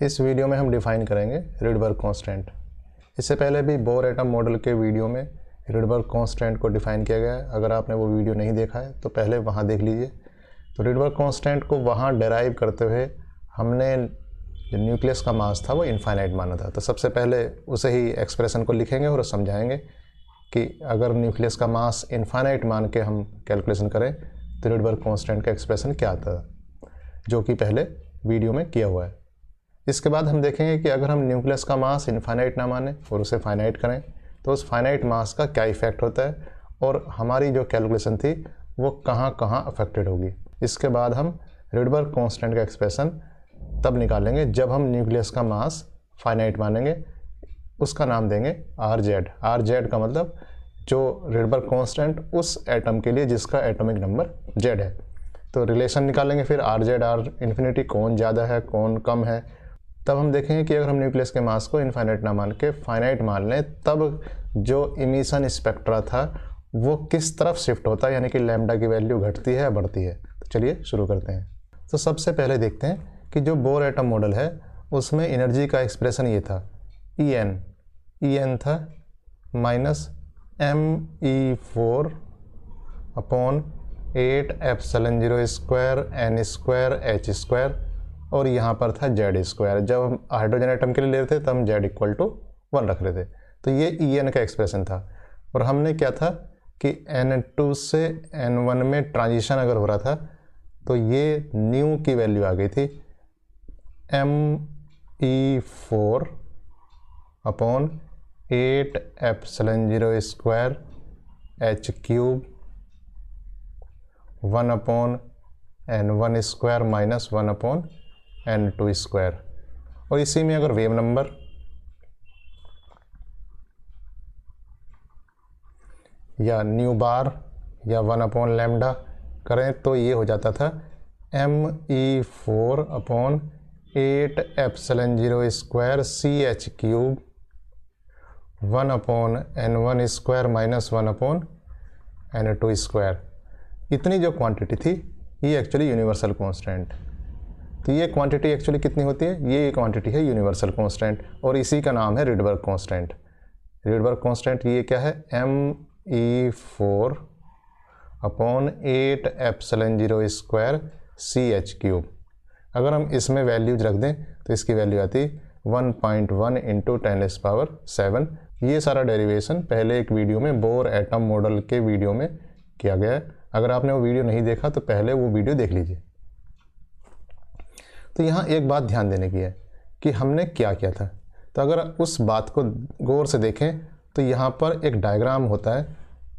इस वीडियो में हम डिफ़ाइन करेंगे रिडबर्ग कांस्टेंट। इससे पहले भी बोर एटम मॉडल के वीडियो में रिडबर्ग कांस्टेंट को डिफ़ाइन किया गया है। अगर आपने वो वीडियो नहीं देखा है तो पहले वहाँ देख लीजिए। तो रिडबर्ग कांस्टेंट को वहाँ डेराइव करते हुए हमने जो न्यूक्लियस का मास था वो इनफाइनाइट माना था। तो सबसे पहले उसे ही एक्सप्रेशन को लिखेंगे और समझाएंगे कि अगर न्यूक्लियस का मास इनफाइनाइट मान के हम कैलकुलेशन करें तो रिडबर्ग कांस्टेंट का एक्सप्रेशन क्या आता है, जो कि पहले वीडियो में किया हुआ है। इसके बाद हम देखेंगे कि अगर हम न्यूक्लियस का मास इनफाइनाइट ना माने और उसे फाइनाइट करें तो उस फाइनाइट मास का क्या इफेक्ट होता है और हमारी जो कैलकुलेशन थी वो कहाँ कहाँ अफेक्टेड होगी। इसके बाद हम रिडबर्ग कांस्टेंट का एक्सप्रेशन तब निकालेंगे जब हम न्यूक्लियस का मास फाइनाइट मानेंगे। उसका नाम देंगे आर जेड। आर जेड का मतलब जो रिडबर्ग कांस्टेंट उस एटम के लिए जिसका एटॉमिक नंबर जेड है। तो रिलेशन निकालेंगे फिर आर जेड आर इन्फिनिटी, कौन ज़्यादा है कौन कम है। तब हम देखेंगे कि अगर हम न्यूक्लियस के मास को इनफाइनाइट ना मान के फाइनाइट मान लें तब जो इमिशन स्पेक्ट्रा था वो किस तरफ शिफ्ट होता है, यानी कि लैम्डा की वैल्यू घटती है या बढ़ती है। तो चलिए शुरू करते हैं। तो सबसे पहले देखते हैं कि जो बोर एटम मॉडल है उसमें एनर्जी का एक्सप्रेशन ये था ई एन था -me4 अपॉन 8ε0² n² h², और यहाँ पर था z²। जब हम हाइड्रोजन एटम के लिए ले रहे थे तब हम z = 1 रख रहे थे। तो ये En का एक्सप्रेशन था। और हमने क्या था कि N2 से N1 में ट्रांजिशन अगर हो रहा था तो ये न्यू की वैल्यू आ गई थी me4 upon 8ε0² h³ 1/n1² minus 1/n2²। और इसी में अगर वेव नंबर या न्यू बार या 1/λ करें तो ये हो जाता था me4 upon 8ε0² ch³ 1/n1² minus 1/n2²। इतनी जो क्वांटिटी थी ये एक्चुअली यूनिवर्सल कांस्टेंट। तो ये क्वांटिटी एक्चुअली कितनी होती है, ये क्वांटिटी है यूनिवर्सल कांस्टेंट और इसी का नाम है रिडबर्ग कांस्टेंट। रिडबर्ग कांस्टेंट ये क्या है, me4 अपॉन 8ε0² ch³। अगर हम इसमें वैल्यूज रख दें तो इसकी वैल्यू आती 1.1 × 10⁻⁷। ये सारा डेरिवेशन पहले एक वीडियो में बोर एटम मॉडल के वीडियो में किया गया है। अगर आपने वो वीडियो नहीं देखा तो पहले वो वीडियो देख लीजिए। तो यहाँ एक बात ध्यान देने की है कि हमने क्या किया था। तो अगर उस बात को गौर से देखें तो यहाँ पर एक डायग्राम होता है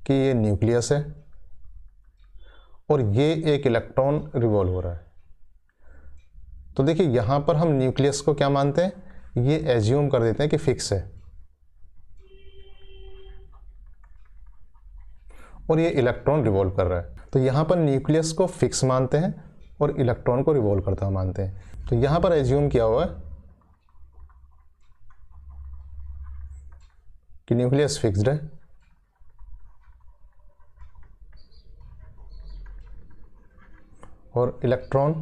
कि ये न्यूक्लियस है और ये एक इलेक्ट्रॉन रिवॉल्व हो रहा है। तो देखिए यहाँ पर हम न्यूक्लियस को क्या मानते हैं, ये एज्यूम कर देते हैं कि फिक्स है और ये इलेक्ट्रॉन रिवॉल्व कर रहा है। तो यहाँ पर न्यूक्लियस को फिक्स मानते हैं और इलेक्ट्रॉन को रिवॉल्व करता मानते हैं। तो यहाँ पर एज्यूम किया हुआ है कि न्यूक्लियस फिक्स्ड है और इलेक्ट्रॉन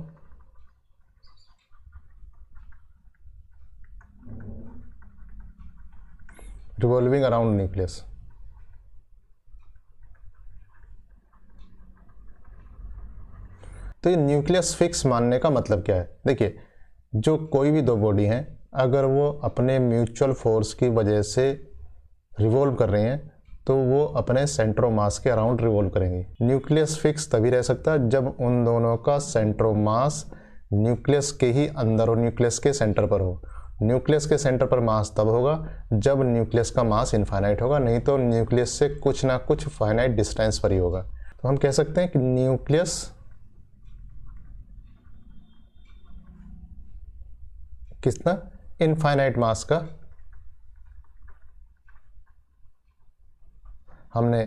रिवॉल्विंग अराउंड न्यूक्लियस। तो ये न्यूक्लियस फिक्स मानने का मतलब क्या है, देखिए जो कोई भी दो बॉडी हैं अगर वो अपने म्यूचुअल फोर्स की वजह से रिवॉल्व कर रही हैं तो वो अपने सेंटर ऑफ मास के अराउंड रिवॉल्व करेंगी। न्यूक्लियस फिक्स तभी रह सकता है जब उन दोनों का सेंटर ऑफ मास न्यूक्लियस के ही अंदर और न्यूक्लियस के सेंटर पर हो। न्यूक्लियस के सेंटर पर मास तब होगा जब न्यूक्लियस का मास इनफाइनाइट होगा, नहीं तो न्यूक्लियस से कुछ ना कुछ फाइनाइट डिस्टेंस पर ही होगा। तो हम कह सकते हैं कि न्यूक्लियस कितना इनफाइनाइट मास का हमने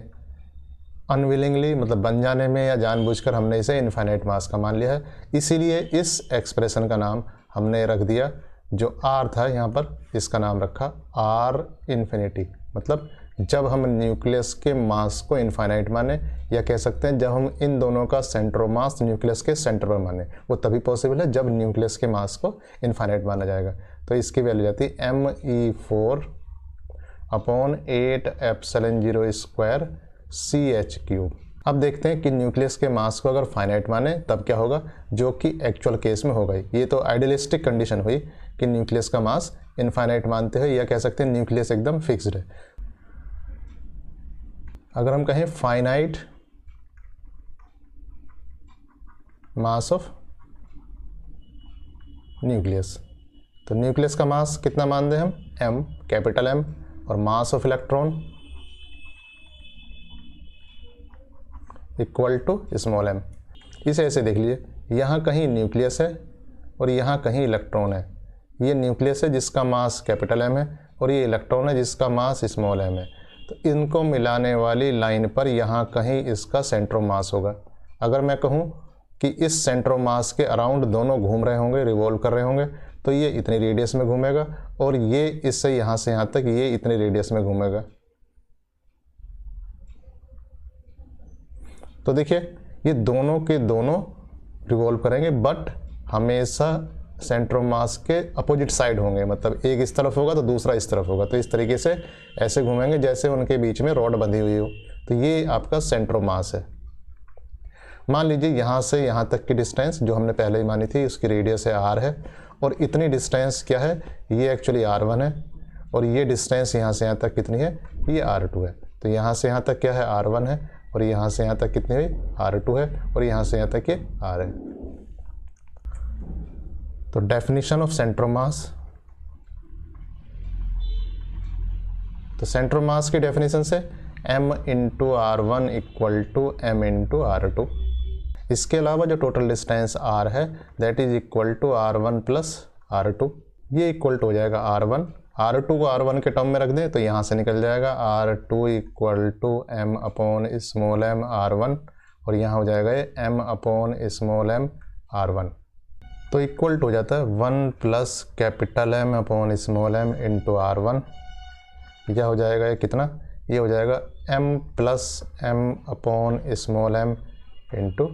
अनविलिंगली मतलब बन जाने में या जानबूझकर हमने इसे इनफाइनाइट मास का मान लिया है। इसीलिए इस एक्सप्रेशन का नाम हमने रख दिया, जो आर था यहाँ पर इसका नाम रखा आर इन्फिनिटी, मतलब जब हम न्यूक्लियस के मास को इनफाइनाइट माने, या कह सकते हैं जब हम इन दोनों का सेंटर ऑफ मास न्यूक्लियस के सेंटर पर माने। वो तभी पॉसिबल है जब न्यूक्लियस के मास को इनफाइनाइट माना जाएगा। तो इसकी वैल्यू जाती है me4/8ε0² CH3। अब देखते हैं कि न्यूक्लियस के मास को अगर फाइनाइट माने तब क्या होगा, जो कि एक्चुअल केस में होगा। ये तो आइडियलिस्टिक कंडीशन हुई कि न्यूक्लियस का मास इनफाइनाइट मानते हैं, या कह सकते हैं न्यूक्लियस एकदम फिक्स्ड है। अगर हम कहें फाइनाइट मास ऑफ न्यूक्लियस, तो न्यूक्लियस का मास कितना मान दें हम, m, कैपिटल M, और mass of electron equal to small m। इसे ऐसे देख लीजिए, यहाँ कहीं न्यूक्लियस है और यहाँ कहीं इलेक्ट्रॉन है। ये न्यूक्लियस है जिसका मास कैपिटल M है, और ये इलेक्ट्रॉन है जिसका मास स्मॉल m है। तो इनको मिलाने वाली लाइन पर यहाँ कहीं इसका सेंटर ऑफ मास होगा। अगर मैं कहूँ कि इस सेंटर ऑफ मास के अराउंड दोनों घूम रहे होंगे, रिवॉल्व कर रहे होंगे, तो ये इतनी रेडियस में घूमेगा, और ये इससे यहाँ से यहाँ तक ये इतनी रेडियस में घूमेगा। तो देखिए ये दोनों के दोनों रिवॉल्व करेंगे, बट हमेशा सेंटर ऑफ मास के अपोजिट साइड होंगे, मतलब एक इस तरफ होगा तो दूसरा इस तरफ होगा। तो इस तरीके से ऐसे घूमेंगे जैसे उनके बीच में रॉड बंधी हुई हो। तो ये आपका सेंटर ऑफ मास है। मान लीजिए यहाँ से यहाँ तक की डिस्टेंस जो हमने पहले ही मानी थी, उसकी रेडियस है r है, और इतनी डिस्टेंस क्या है, ये एक्चुअली r1 है, और ये डिस्टेंस यहाँ से यहाँ तक कितनी है, ये r2 है। तो यहाँ से यहाँ तक क्या है, r1 है, और यहाँ से यहाँ तक कितनी हुई, r2 है, और यहाँ से यहाँ तक ये r है। तो definition of centre of mass, तो सेंटर ऑफ मास की डेफिनेशन से m into r1 equal to m into r2। इसके अलावा जो टोटल डिस्टेंस r है that is equal to r1 plus r2। ये इक्वल टू हो जाएगा r1, r2 को r1 के टर्म में रख दें तो यहाँ से निकल जाएगा r2 equal to m upon small m r1, और यहाँ हो जाएगा ये m upon small m r1। तो इक्वल टू हो जाता है 1 plus capital M upon small m into r1। यह हो जाएगा ये कितना, ये हो जाएगा m plus m upon small m into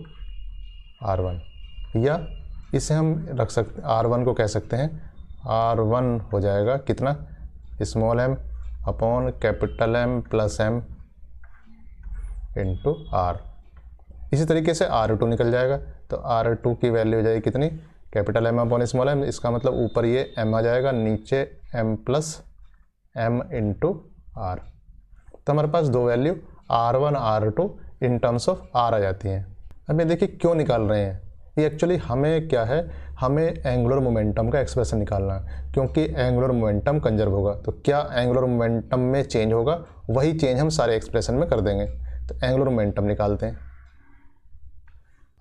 r1, या इसे हम रख सकते r1 को कह सकते हैं r1 हो जाएगा कितना, small m upon capital M plus m into r। इसी तरीके से r2 निकल जाएगा, तो r2 की वैल्यू हो जाएगी कितनी, capital M upon small m। इसका मतलब ऊपर ये m आ जाएगा, नीचे m plus m into r। तो हमारे पास दो value r1 r2 in terms of r आ जाती हैं। अब ये देखिए क्यों निकाल रहे हैं, ये एक्चुअली हमें क्या है, हमें एंगुलर मोमेंटम का एक्सप्रेशन निकालना है, क्योंकि एंगुलर मोमेंटम कंजर्व होगा। तो क्या एंगुलर मोमेंटम में चेंज होगा, वही चेंज हम सारे एक्सप्रेशन में कर देंगे। तो एंगुलर मोमेंटम निकालते हैं।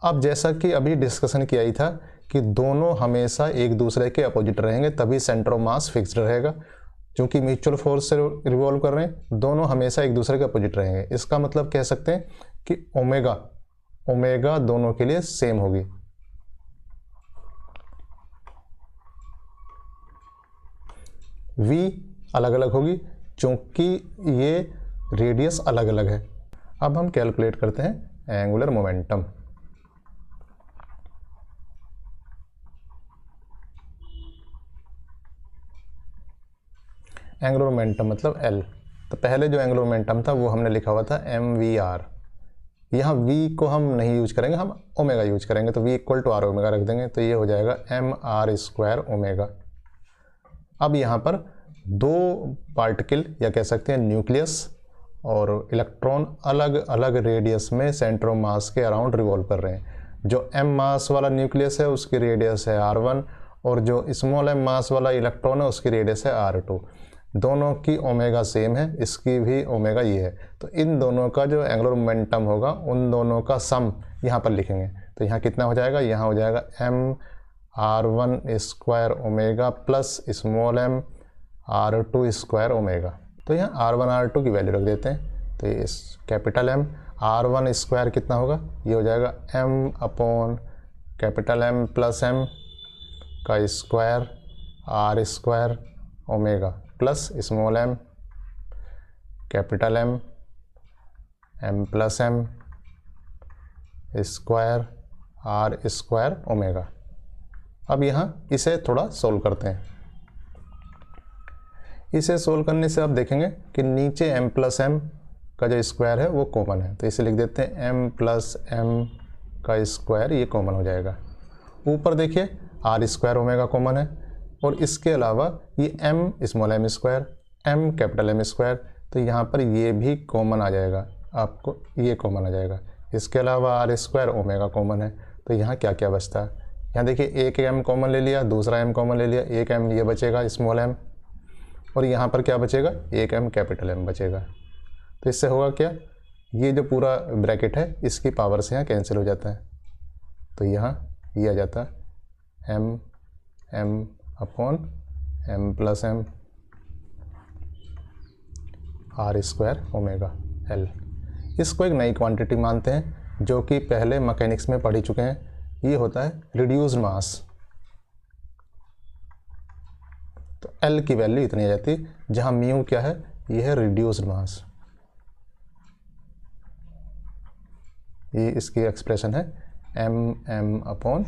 अब जैसा कि अभी डिस्कशन किया ही था कि दोनों हमेशा एक दूसरे के अपोजिट रहेंगे, तभी सेंटर ऑफ मास फिक्स्ड रहेगा। क्योंकि म्यूचुअल फोर्स से रिवॉल्व कर रहे हैं, दोनों हमेशा एक दूसरे के अपोजिट रहेंगे। इसका मतलब कह सकते हैं कि ओमेगा दोनों के लिए सेम होगी। v अलग अलग होगी क्योंकि ये रेडियस अलग अलग है। अब हम कैलकुलेट करते हैं एंगुलर मोमेंटम। एंगुलर मोमेंटम मतलब L। तो पहले जो एंगुलर मोमेंटम था वो हमने लिखा हुआ था mvr। यहाँ v को हम नहीं यूज करेंगे, हम ओमेगा यूज करेंगे। तो v equal to r omega रख देंगे, तो ये हो जाएगा mr स्क्वायर ओमेगा। अब यहाँ पर दो पार्टिकल या कह सकते हैं न्यूक्लियस और इलेक्ट्रॉन अलग अलग रेडियस में सेंटर ऑफ मास के अराउंड रिवॉल्व कर रहे हैं। जो m मास वाला न्यूक्लियस है उसकी रेडियस है r1, और जो स्मॉल m मास वाला इलेक्ट्रॉन है उसकी रेडियस है r2। दोनों की ओमेगा सेम है, इसकी भी ओमेगा ये है। तो इन दोनों का जो एंगुलर मोमेंटम होगा उन दोनों का सम यहाँ पर लिखेंगे। तो यहाँ कितना हो जाएगा, यहाँ हो जाएगा m r1 square omega plus small m r2 square omega. तो यहाँ r1 r2 की वैल्यू रख देते हैं। तो इस कैपिटल M r1 स्क्वायर कितना होगा, ये हो जाएगा m upon capital M plus m का square r square omega plus small m capital M, M plus M square R square omega. अब यहाँ इसे थोड़ा सोल्व करते हैं। इसे सोल्व करने से आप देखेंगे कि नीचे m प्लस एम का जो स्क्वायर है वो कॉमन है, तो इसे लिख देते हैं m प्लस एम का स्क्वायर, ये कॉमन हो जाएगा। ऊपर देखिए आर स्क्वायर ओमेगा कॉमन है, और इसके अलावा ये m small M square, m capital M square, तो यहाँ पर ये भी कॉमन आ जाएगा, आपको ये कॉमन आ जाएगा। इसके अलावा आर स्क्वायर ओमेगा कॉमन है, तो यहाँ क्या क्या बचता है, यहाँ देखिए एक m कॉमन ले लिया, दूसरा m कॉमन ले लिया, एक m ये बचेगा स्मॉल m, और यहाँ पर क्या बचेगा, एक m कैपिटल M बचेगा। तो इससे होगा क्या, ये जो पूरा ब्रैकेट है इसकी पावर से यहाँ कैंसिल हो जाता है, तो यहाँ ये आ जाता है m m upon m plus M R square omega L। इसको एक नई क्वांटिटी मानते हैं जो कि पहले मैकेनिक्स में पढ़ चुके हैं, ये होता है रिड्यूस्ड मास। तो L की वैल्यू इतनी आ जाती है, जहाँ म्यू क्या है, ये है रिड्यूस्ड मास। ये इसकी एक्सप्रेशन है m upon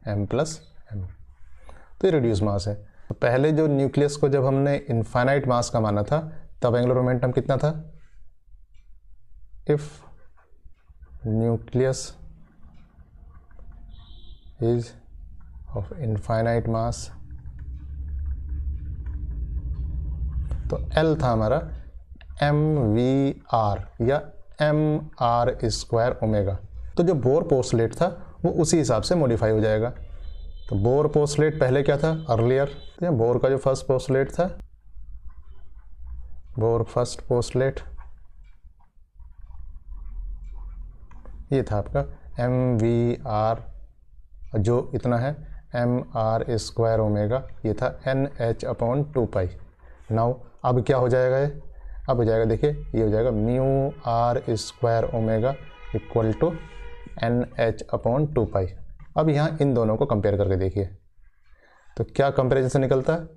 m plus M, तो ये रिड्यूस मास है। तो पहले जो न्यूक्लियस को जब हमने इनफाइनाइट मास का माना था, तब एंगुलर मोमेंटम कितना था, if nucleus is of infinite mass, तो L था हमारा mvr या mr स्क्वायर ओमेगा। तो जो बोर पोस्टलेट था वो उसी हिसाब से मॉडिफाई हो जाएगा। तो बोर पोस्टलेट पहले क्या था, अर्लियर, तो बोर का जो फर्स्ट पोस्टलेट था, बोर फर्स्ट पोस्टलेट ये था आपका mvr, जो इतना है mr स्क्वायर ओमेगा, ये था nh अपॉन 2 नाउ अब क्या हो जाएगा, ये अब हो जाएगा, देखिए ये हो जाएगा mu R square omega equal to NH अपॉन 2 अब यहाँ इन दोनों को कंपेयर करके देखिए, तो क्या कंपेरिजन से निकलता है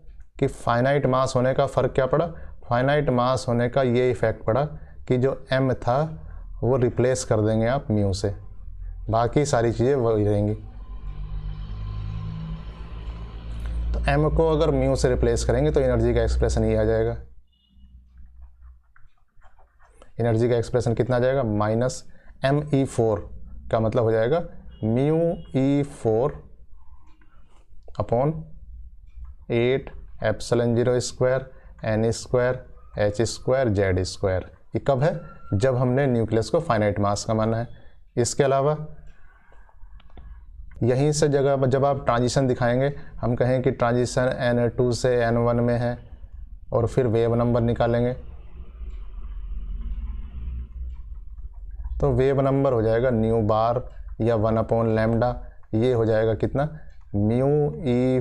कि फाइनाइट मास होने का फ़र्क क्या पड़ा, फाइनाइट मास होने का ये इफेक्ट पड़ा कि जो m था वो रिप्लेस कर देंगे आप म्यू से, बाकी सारी चीज़ें वही रहेंगी। तो m को अगर म्यू से रिप्लेस करेंगे तो एनर्जी का एक्सप्रेशन ये आ जाएगा। एनर्जी का एक्सप्रेशन कितना आ जाएगा, माइनस me4 का मतलब हो जाएगा mu e4 upon 8 epsilon 0 square n square h square z square. ये कब है, जब हमने न्यूक्लियस को फाइनाइट मास का माना है। इसके अलावा यहीं से जगह जब आप ट्रांजिशन दिखाएंगे, हम कहें कि ट्रांजिशन n2 से n1 में है और फिर वेव नंबर निकालेंगे, तो वेव नंबर हो जाएगा न्यू बार या 1 अपॉन लैम्डा, ये हो जाएगा कितना, mu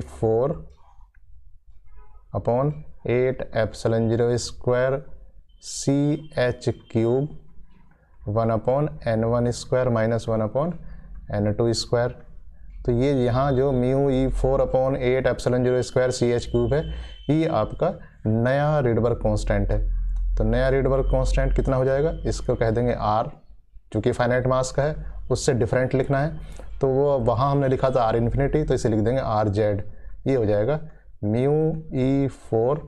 e4 upon 8 epsilon 0 square CH cube 1 upon n1 square minus 1 upon n2 square. तो ये यहाँ जो mu e4 upon 8 epsilon 0 square CH cube है, ये आपका नया रिडबर्ग कांस्टेंट है। तो नया रिडबर्ग कांस्टेंट कितना हो जाएगा, इसको कह देंगे R, क्योंकि फाइनाइट मास का है उससे डिफरेंट लिखना है, तो वो वहाँ हमने लिखा था R इन्फिनिटी, तो इसे लिख देंगे RZ। ये हो जाएगा mu e4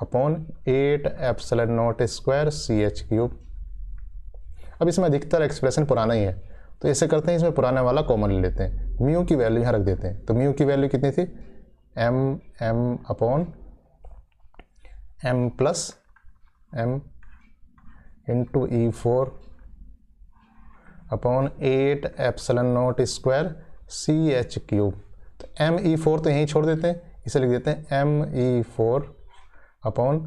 upon 8 epsilon not square CH cube. अब इसमें अधिकतर एक्सप्रेशन पुराना ही है, तो ऐसे करते हैं, इसमें पुराने वाला कॉमन ले लेते हैं, म्यू की वैल्यू यहाँ रख देते हैं। तो म्यू की वैल्यू कितनी थी, m upon m plus m into e4 upon 8 epsilon not square CH cube. तो me4 तो यहीं छोड़ देते हैं, इसे लिख देते हैं me4 upon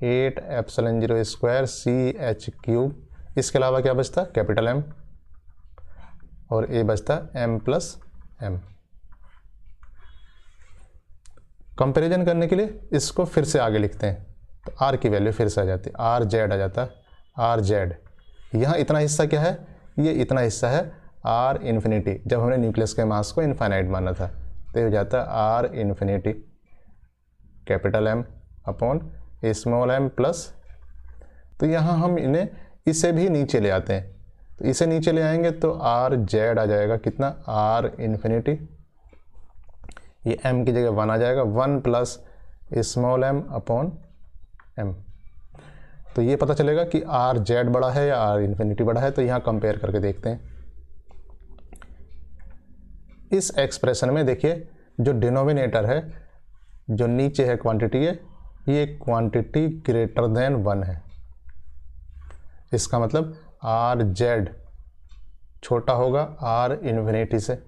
8 epsilon 0 square CH cube. इसके अलावा क्या बचता, कैपिटल M, और ये बचता m प्लस m। कंपैरिजन करने के लिए इसको फिर से आगे लिखते हैं, तो r की वैल्यू फिर से आ जाती है, RZ आ जाता है, RZ। यहाँ इतना हिस्सा क्या है, ये इतना हिस्सा है R इन्फिनिटी, जब हमने न्यूक्लियस के मास को इनफाइनाइट माना था, तो हो जाता है R infinity capital M upon small m plus तो यहाँ हम इन्हें इसे भी नीचे ले आते हैं, तो इसे नीचे ले आएंगे तो आर जेड आ जाएगा कितना, आर इन्फिनिटी, ये m की जगह 1 आ जाएगा, 1 plus small m upon m। तो ये पता चलेगा कि आर जेड बड़ा है या आर इन्फिनिटी बड़ा है। तो यहाँ कंपेयर करके देखते हैं। इस एक्सप्रेशन में देखिए जो डिनोमिनेटर है, जो नीचे है क्वांटिटी है, ये क्वांटिटी ग्रेटर देन 1 है। इसका मतलब आर जेड छोटा होगा आर इन्फिनिटी से।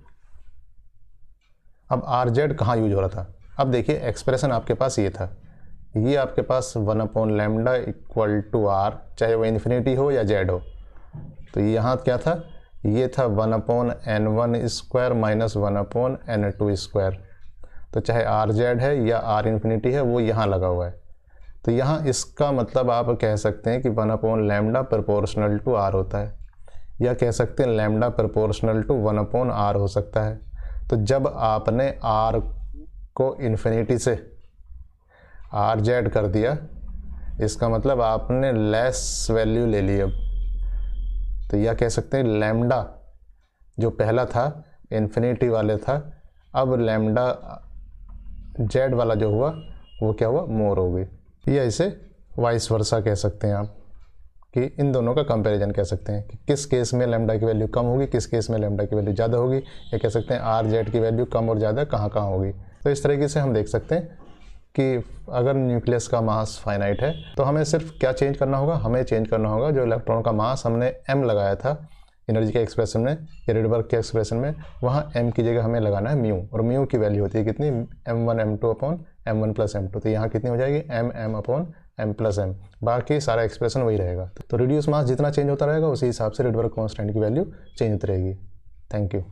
अब आर जेड कहाँ यूज हो रहा था, अब देखिए एक्सप्रेशन आपके पास ये था, ये आपके पास 1/λ इक्वल टू आर, चाहे वो इन्फिनिटी हो या जेड हो। तो यहाँ क्या था, ये था 1/n1 square minus 1/n2 square. तो चाहे आर जेड है या आर इन्फिनिटी है, वो यहाँ लगा हुआ है। तो यहाँ इसका मतलब आप कह सकते हैं कि 1/λ प्रोपोर्शनल टू आर होता है, या कह सकते हैं लैम्डा प्रोपोर्शनल टू 1/r हो सकता है। तो जब आपने r को इन्फिनिटी से आर जेड कर दिया, इसका मतलब आपने लेस वैल्यू ले ली। अब तो यह कह सकते हैं लैम्डा जो पहला था इन्फिनिटी वाले था, अब लैम्डा जेड वाला जो हुआ वो क्या हुआ, मोर हो गई। या इसे वाइस वर्सा कह सकते हैं आप, कि इन दोनों का कंपैरिजन कह सकते हैं कि किस केस में लैम्डा की वैल्यू कम होगी, किस केस में लैम्डा की वैल्यू ज़्यादा होगी, या कह सकते हैं आर जेड की वैल्यू कम और ज़्यादा कहाँ कहाँ होगी। तो इस तरीके से हम देख सकते हैं कि अगर न्यूक्लियस का मास फाइनाइट है तो हमें सिर्फ क्या चेंज करना होगा, हमें चेंज करना होगा जो इलेक्ट्रॉन का मास हमने m लगाया था एनर्जी के एक्सप्रेशन में या रिडबर्ग के एक्सप्रेशन में, वहाँ m की जगह हमें लगाना है म्यू, और म्यू की वैल्यू होती है कितनी, m1 m2 upon m1 plus m2। तो यहाँ कितनी हो जाएगी, m upon m plus m, बाकी सारा एक्सप्रेशन वही रहेगा। तो रिड्यूस मास जितना चेंज होता रहेगा उसी हिसाब से रिडबर्ग कांस्टेंट की वैल्यू चेंज होती रहेगी। Thank you.